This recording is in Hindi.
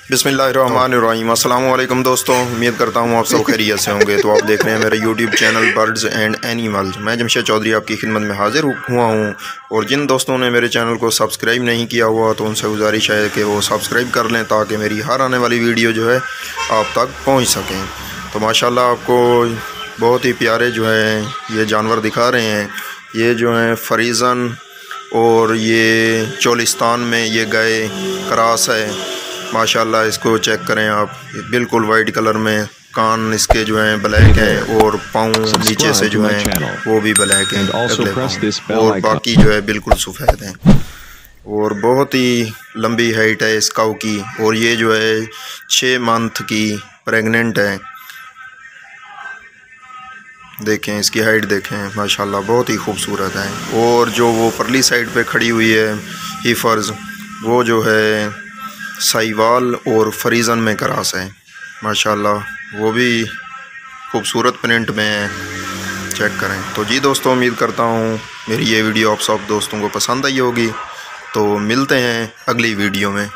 बिस्मिल्लाहिर्रहमानिर्रहीम। अस्सलाम वालेकुम दोस्तों, उम्मीद करता हूँ आप सब खैरियत से होंगे। तो आप देख रहे हैं मेरा YouTube channel birds and animals. मैं जमशेद चौधरी आपकी खिदमत में हाजिर हुआ हूँ। और जिन दोस्तों ने मेरे चैनल को सब्सक्राइब नहीं किया हुआ तो उनसे गुजारिश है कि वो सब्सक्राइब कर लें ताकि मेरी हर आने वाली वीडियो जो है आप तक पहुँच सकें। तो माशाल्लाह आपको बहुत ही प्यारे जो है ये जानवर दिखा रहे हैं। ये जो हैं फ्रीज़न और ये चोलिस्तान में ये गए क्रॉस है। माशाल्लाह इसको चेक करें आप, बिल्कुल वाइट कलर में, कान इसके जो हैं ब्लैक है और पाँव नीचे से जो हैं वो भी ब्लैक हैं अगले पाँव, और बाकी जो है बिल्कुल सफ़ेद हैं। और बहुत ही लंबी हाइट है इस काऊ की। और ये जो है 6 मंथ की प्रेग्नेंट है। देखें इसकी हाइट देखें, माशाल्लाह बहुत ही खूबसूरत है। और जो वो परली साइड पे खड़ी हुई है हीफर्स, वो जो है साहिवाल और फ्रीज़न में क्रॉस है। माशाल्लाह वो भी खूबसूरत प्रिंट में है, चेक करें। तो जी दोस्तों, उम्मीद करता हूँ मेरी ये वीडियो आप सब दोस्तों को पसंद आई होगी। तो मिलते हैं अगली वीडियो में।